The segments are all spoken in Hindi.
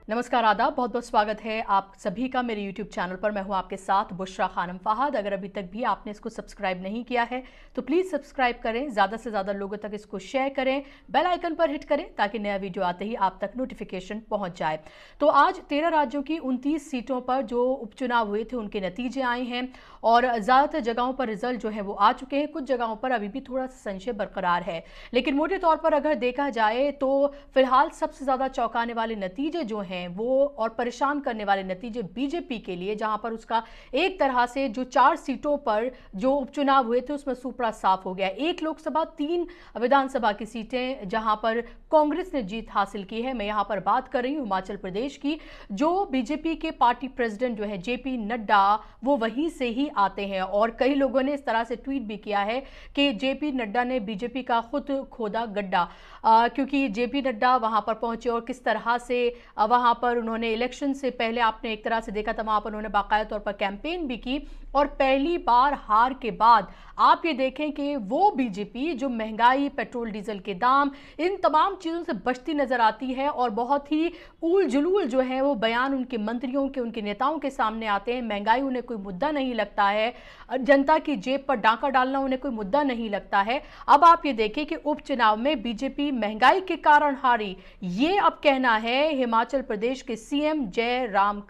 नमस्कार, आदाब, बहुत बहुत स्वागत है आप सभी का मेरे YouTube चैनल पर। मैं हूं आपके साथ बुशरा खानम फहाद। अगर अभी तक भी आपने इसको सब्सक्राइब नहीं किया है तो प्लीज़ सब्सक्राइब करें, ज़्यादा से ज़्यादा लोगों तक इसको शेयर करें, बेल आइकन पर हिट करें ताकि नया वीडियो आते ही आप तक नोटिफिकेशन पहुंच जाए। तो आज 13 राज्यों की 29 सीटों पर जो उपचुनाव हुए थे उनके नतीजे आए हैं और ज़्यादातर जगहों पर रिजल्ट जो है वो आ चुके हैं। कुछ जगहों पर अभी भी थोड़ा सा संशय बरकरार है, लेकिन मोटे तौर पर अगर देखा जाए तो फिलहाल सबसे ज़्यादा चौंकाने वाले नतीजे जो हैं वो और परेशान करने वाले नतीजे बीजेपी के लिए, जहां पर उसका एक तरह से जो 4 सीटों पर जो उपचुनाव हुए थे उसमें सुपड़ा साफ हो गया। 1 लोकसभा 3 विधानसभा की सीटें जहां पर कांग्रेस ने जीत हासिल की है। मैं यहां पर बात कर रही हूं हिमाचल प्रदेश की। जो बीजेपी के पार्टी प्रेसिडेंट जो है जेपी नड्डा, वो वहीं से ही आते हैं और कई लोगों ने इस तरह से ट्वीट भी किया है कि जेपी नड्डा ने बीजेपी का खुद खोदा गड्ढा, क्योंकि जेपी नड्डा वहां पर पहुंचे और किस तरह से वहां पर उन्होंने इलेक्शन से पहले, आपने एक तरह से देखा था, वहां पर उन्होंने बाकायदा तौर पर कैंपेन भी की और पहली बार हार के बाद आप ये देखें कि वो बीजेपी जो महंगाई, पेट्रोल डीजल के दाम, इन तमाम चीज़ों से बचती नजर आती है और बहुत ही ऊल जुलूल जो है वो बयान उनके मंत्रियों के, उनके नेताओं के सामने आते हैं। महंगाई उन्हें कोई मुद्दा नहीं लगता है, जनता की जेब पर डांका डालना उन्हें कोई मुद्दा नहीं लगता है। अब आप ये देखें कि उपचुनाव में बीजेपी महंगाई के कारण हारी, ये अब कहना है हिमाचल प्रदेश के सीएम जयराम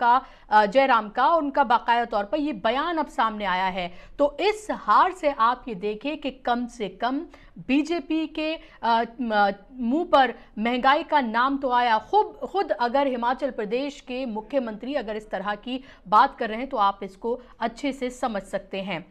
का उनका बाकायदा तौर पर ये बयान अब सामने आया है। तो इस हार से आप ये देखें कि कम से कम बीजेपी के मुंह पर महंगाई का नाम तो आया। खुद अगर हिमाचल प्रदेश के मुख्यमंत्री अगर इस तरह की बात कर रहे हैं तो आप इसको अच्छे से समझ सकते हैं।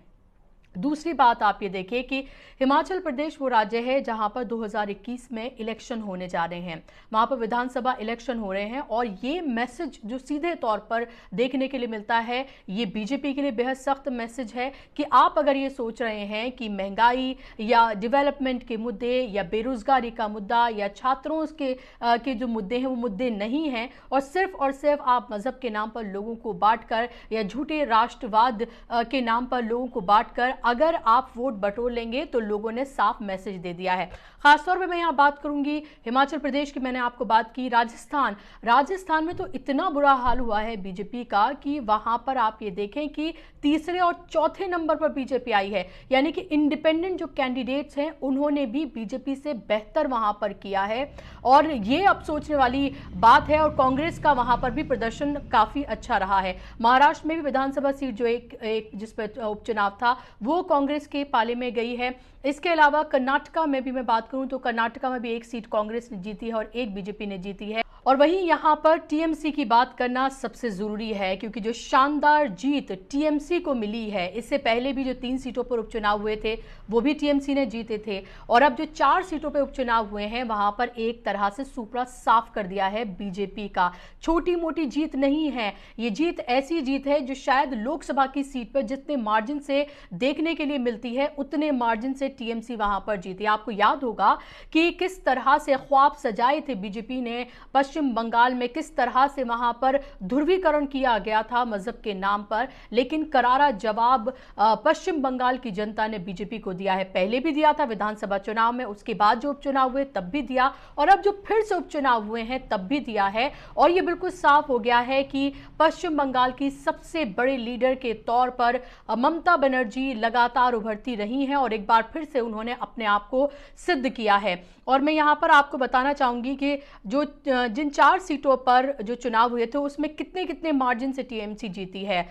दूसरी बात आप ये देखिए कि हिमाचल प्रदेश वो राज्य है जहां पर 2021 में इलेक्शन होने जा रहे हैं, वहां पर विधानसभा इलेक्शन हो रहे हैं और ये मैसेज जो सीधे तौर पर देखने के लिए मिलता है, ये बीजेपी के लिए बेहद सख्त मैसेज है कि आप अगर ये सोच रहे हैं कि महंगाई या डेवलपमेंट के मुद्दे या बेरोजगारी का मुद्दा या छात्रों के जो मुद्दे हैं वो मुद्दे नहीं हैं और सिर्फ आप मजहब के नाम पर लोगों को बांटकर या झूठे राष्ट्रवाद के नाम पर लोगों को बांटकर अगर आप वोट बटोर लेंगे तो लोगों ने साफ मैसेज दे दिया है। खासतौर पे मैं यहाँ बात करूंगी हिमाचल प्रदेश की, मैंने आपको बात की। राजस्थान में तो इतना बुरा हाल हुआ है बीजेपी का कि वहां पर आप ये देखें कि तीसरे और चौथे नंबर पर बीजेपी आई है, यानी कि इंडिपेंडेंट जो कैंडिडेट्स हैं उन्होंने भी बीजेपी से बेहतर वहां पर किया है और ये अब सोचने वाली बात है। और कांग्रेस का वहां पर भी प्रदर्शन काफी अच्छा रहा है। महाराष्ट्र में भी विधानसभा सीट जो एक जिस पर उपचुनाव था वो कांग्रेस के पाले में गई है। इसके अलावा कर्नाटका में भी मैं बात करूं तो कर्नाटका में भी 1 सीट कांग्रेस ने जीती है और 1 बीजेपी ने जीती है। और वहीं यहां पर टीएमसी की बात करना सबसे जरूरी है क्योंकि जो शानदार जीत टीएमसी को मिली है, इससे पहले भी जो 3 सीटों पर उपचुनाव हुए थे वो भी टीएमसी ने जीते थे और अब जो 4 सीटों पर उपचुनाव हुए हैं वहां पर एक तरह से सुपड़ा साफ कर दिया है बीजेपी का। छोटी मोटी जीत नहीं है, ये जीत ऐसी जीत है जो शायद लोकसभा की सीट पर जितने मार्जिन से देखने के लिए मिलती है उतने मार्जिन से टीएमसी वहां पर जीती। आपको याद होगा कि किस तरह से ख्वाब सजाए थे बीजेपी ने पश्चिम बंगाल में, किस तरह से वहां पर ध्रुवीकरण किया गया था मजहब के नाम पर, लेकिन करारा जवाब पश्चिम बंगाल की जनता ने बीजेपी को दिया है। पहले भी दिया था विधानसभा चुनाव में, उसके बाद जो उपचुनाव हुए तब भी दिया और अब जो फिर से उपचुनाव हुए हैं तब भी दिया है। और यह बिल्कुल साफ हो गया है कि पश्चिम बंगाल की सबसे बड़े लीडर के तौर पर ममता बनर्जी लगातार उभरती रही हैं और एक बार फिर से उन्होंने अपने आप को सिद्ध किया है। और मैं यहां पर आपको बताना चाहूंगी कि जिन 4 सीटों पर जो चुनाव हुए थे उसमें कितने मार्जिन से टीएमसी जीती है।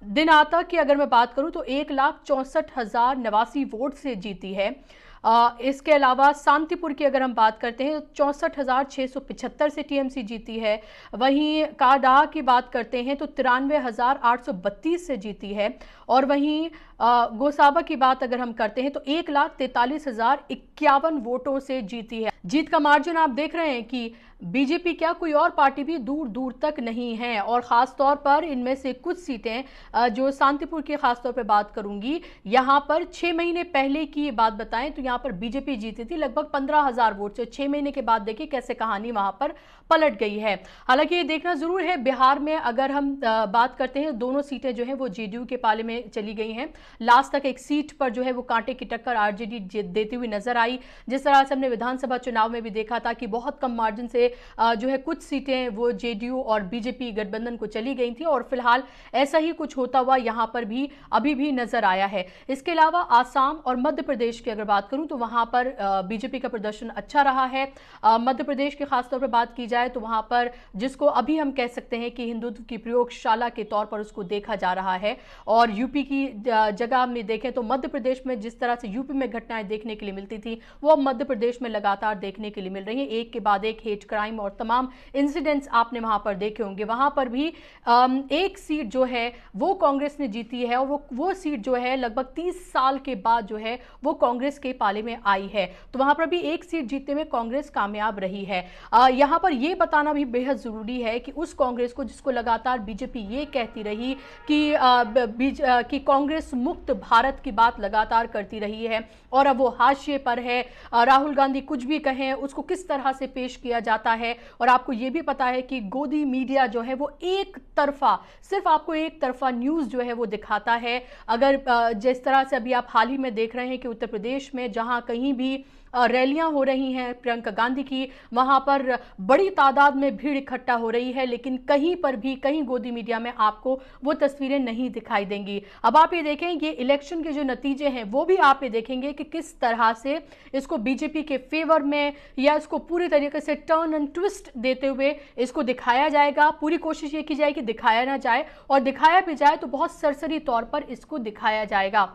दिन आता की अगर मैं बात करूं तो 1,64,089 वोट से जीती है। इसके अलावा शांतिपुर की अगर हम बात करते हैं तो 64,675 से टीएमसी जीती है। वहीं काडाह की बात करते हैं तो 93,832 से जीती है। और वहीं गोसाबा की बात अगर हम करते हैं तो 1,43,051 वोटों से जीती है। जीत का मार्जिन आप देख रहे हैं कि बीजेपी क्या कोई और पार्टी भी दूर दूर तक नहीं है। और खास तौर पर इनमें से कुछ सीटें जो शांतिपुर की खासतौर पर बात करूंगी, यहां पर 6 महीने पहले की बात बताएं तो यहां पर बीजेपी जीती थी लगभग 15,000 वोट से। 6 महीने के बाद देखिए कैसे कहानी वहां पर पलट गई है। हालांकि ये देखना जरूर है, बिहार में अगर हम बात करते हैं दोनों सीटें जो है वो जेडीयू के पाले में चली गई हैं। लास्ट तक एक सीट पर जो है वो कांटे की टक्कर आरजेडी देती हुई नजर आई। जिस तरह से हमने विधानसभा चुनाव में भी देखा था कि बहुत कम मार्जिन से जो है कुछ सीटें वो जेडीयू और बीजेपी गठबंधन को चली गई थी और फिलहाल ऐसा ही कुछ होता हुआ यहां पर भी अभी भी नजर आया है। इसके अलावा आसाम और मध्य प्रदेश की अगर बात करूं तो वहां पर बीजेपी का प्रदर्शन अच्छा रहा है। मध्य प्रदेश की खासतौर पर बात की जाए तो वहां पर जिसको अभी हम कह सकते हैं कि हिंदुत्व की प्रयोगशाला के तौर पर उसको देखा जा रहा है, और यूपी की जगह हमने देखें तो मध्य प्रदेश में जिस तरह से यूपी में घटनाएं देखने के लिए मिलती थी वो अब मध्य प्रदेश में लगातार देखने के लिए मिल रही है। एक के बाद एक हेट क्राइम और तमाम इंसिडेंट्स आपने वहां पर देखे होंगे। वहां पर भी एक सीट जो है वो कांग्रेस ने जीती है, और वो सीट जो है लगभग 30 साल के बाद जो है वो कांग्रेस के पाले में आई है। तो वहां पर भी एक सीट जीतने में कांग्रेस कामयाब रही है। यहां पर यह बताना भी बेहद जरूरी है कि उस कांग्रेस को जिसको लगातार बीजेपी ये कहती रही कि कांग्रेस मुक्त भारत की बात लगातार करती रही है और अब वो हाशिए पर है। राहुल गांधी कुछ भी कहें उसको किस तरह से पेश किया जाता है, और आपको ये भी पता है कि गोदी मीडिया जो है वो एक तरफा, सिर्फ आपको एक तरफा न्यूज जो है वो दिखाता है। अगर जिस तरह से अभी आप हाल ही में देख रहे हैं कि उत्तर प्रदेश में जहां कहीं भी रैलियां हो रही हैं प्रियंका गांधी की, वहां पर बड़ी तादाद में भीड़ इकट्ठा हो रही है, लेकिन कहीं पर भी कहीं गोदी मीडिया में आपको वो तस्वीरें नहीं दिखाई देंगी। अब आप ये देखें ये इलेक्शन के जो नतीजे हैं वो भी आप ये देखेंगे कि किस तरह से इसको बीजेपी के फेवर में या इसको पूरी तरीके से टर्न एंड ट्विस्ट देते हुए इसको दिखाया जाएगा। पूरी कोशिश ये की जाएगी दिखाया ना जाए, और दिखाया भी जाए तो बहुत सरसरी तौर पर इसको दिखाया जाएगा।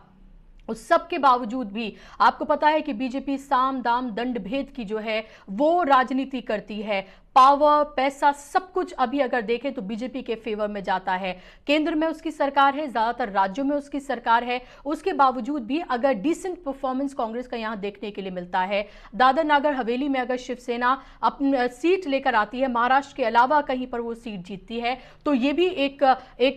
उस सब के बावजूद भी आपको पता है कि बीजेपी साम दाम दंड भेद की जो है वो राजनीति करती है। पावर, पैसा, सब कुछ अभी अगर देखें तो बीजेपी के फेवर में जाता है। केंद्र में उसकी सरकार है, ज्यादातर राज्यों में उसकी सरकार है, उसके बावजूद भी अगर डिसेंट परफॉर्मेंस कांग्रेस का यहां देखने के लिए मिलता है। दादर नागर हवेली में अगर शिवसेना अपनी सीट लेकर आती है, महाराष्ट्र के अलावा कहीं पर वो सीट जीतती है, तो ये भी एक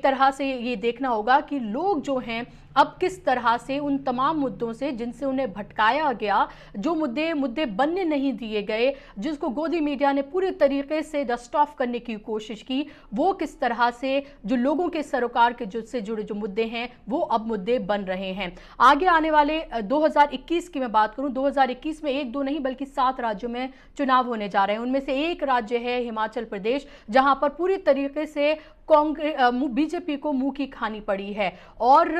तरह से ये देखना होगा कि लोग जो हैं अब किस तरह से उन तमाम मुद्दों से जिनसे उन्हें भटकाया गया, जो मुद्दे बनने नहीं दिए गए, जिसको गोदी मीडिया ने पूरे तरीके से डस्ट ऑफ करने की कोशिश की, वो किस तरह से जो लोगों के सरोकार के से जुड़े जो मुद्दे हैं वो अब मुद्दे बन रहे हैं। आगे आने वाले 2021 की मैं बात करूं, 2021 में 1-2 नहीं बल्कि 7 राज्यों में चुनाव होने जा रहे हैं। उनमें से एक राज्य है हिमाचल प्रदेश, जहां पर पूरी तरीके से बीजेपी को मुंह की खानी पड़ी है। और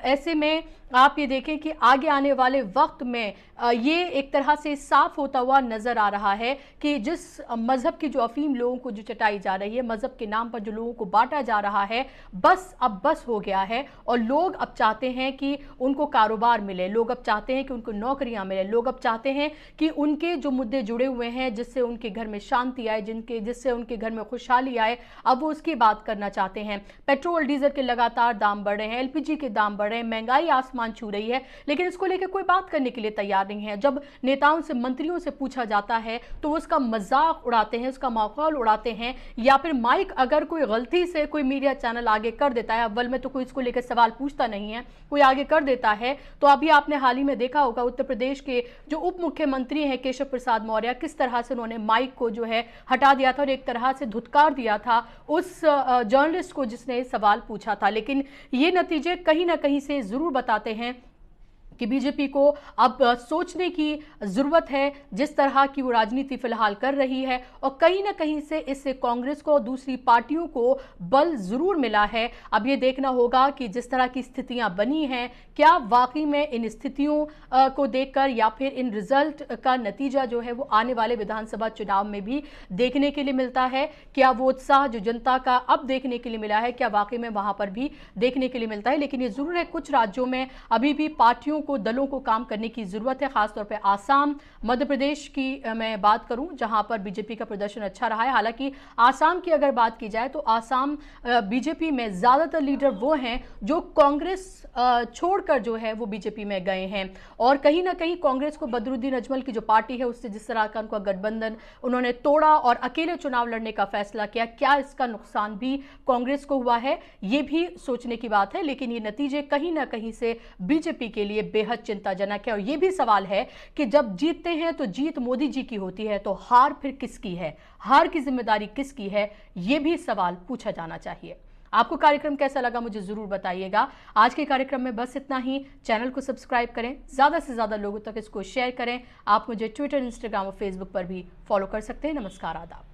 ऐसे में आप ये देखें कि आगे आने वाले वक्त में ये एक तरह से साफ होता हुआ नजर आ रहा है कि जिस मजहब की जो अफीम लोगों को जो चटाई जा रही है, मजहब के नाम पर जो लोगों को बांटा जा रहा है, अब बस हो गया है। और लोग अब चाहते हैं कि उनको कारोबार मिले, लोग अब चाहते हैं कि उनको नौकरियां मिले, लोग अब चाहते हैं कि उनके जो मुद्दे जुड़े हुए हैं जिससे उनके घर में शांति आए, जिससे उनके घर में खुशहाली आए, अब वो उसकी बात करना चाहते हैं। पेट्रोल डीजल के लगातार दाम बढ़ रहे हैं, एलपीजी के दाम बढ़ रहे हैं, महंगाई आसमान छू रही है, लेकिन इसको लेकर कोई बात करने के लिए तैयार नहीं है। जब नेताओं से, मंत्रियों से पूछा जाता है तो वो उसका मजाक उड़ाते हैं, उसका मखौल उड़ाते हैं, या फिर माइक अगर कोई गलती से कोई मीडिया चैनल आगे कर देता है, अव्वल में तो कोई इसको लेकर सवाल पूछता नहीं है, कोई आगे कर देता है। तो अभी आपने हाल ही में देखा होगा उत्तर प्रदेश के जो उप मुख्यमंत्री हैं केशव प्रसाद मौर्य, किस तरह से उन्होंने माइक को जो है हटा दिया था और एक तरह से धुतकार दिया था उस जर्नलिस्ट को जिसने सवाल पूछा था। लेकिन ये नतीजे कहीं ना कहीं से जरूर बताते हैं कि बीजेपी को अब सोचने की जरूरत है जिस तरह की वो राजनीति फिलहाल कर रही है, और कहीं ना कहीं से इससे कांग्रेस को और दूसरी पार्टियों को बल जरूर मिला है। अब ये देखना होगा कि जिस तरह की स्थितियां बनी हैं, क्या वाकई में इन स्थितियों को देखकर या फिर इन रिजल्ट का नतीजा जो है वो आने वाले विधानसभा चुनाव में भी देखने के लिए मिलता है। क्या वो उत्साह जो जनता का अब देखने के लिए मिला है, क्या वाकई में वहां पर भी देखने के लिए मिलता है। लेकिन ये जरूर है कुछ राज्यों में अभी भी पार्टियों को, दलों को काम करने की जरूरत है, खासतौर पर आसाम, मध्य प्रदेश की मैं बात करूं जहां पर बीजेपी का प्रदर्शन अच्छा रहा है। हालांकि आसाम की अगर बात की जाए तो आसाम बीजेपी में ज्यादातर लीडर वो हैं जो कांग्रेस छोड़कर जो है वो बीजेपी में गए हैं, और कहीं ना कहीं कांग्रेस को बदरुद्दीन अजमल की जो पार्टी है उससे जिस तरह का उनका गठबंधन उन्होंने तोड़ा और अकेले चुनाव लड़ने का फैसला किया, क्या इसका नुकसान भी कांग्रेस को हुआ है, ये भी सोचने की बात है। लेकिन ये नतीजे कहीं ना कहीं से बीजेपी के लिए बेहद चिंताजनक है, और ये भी सवाल है कि जब जीतते हैं तो जीत मोदी जी की होती है, तो हार फिर किसकी है, हार की जिम्मेदारी किसकी है, ये भी सवाल पूछा जाना चाहिए। आपको कार्यक्रम कैसा लगा मुझे जरूर बताइएगा। आज के कार्यक्रम में बस इतना ही। चैनल को सब्सक्राइब करें, ज्यादा से ज्यादा लोगों तक इसको शेयर करें। आप मुझे ट्विटर, इंस्टाग्राम और फेसबुक पर भी फॉलो कर सकते हैं। नमस्कार, आदाब।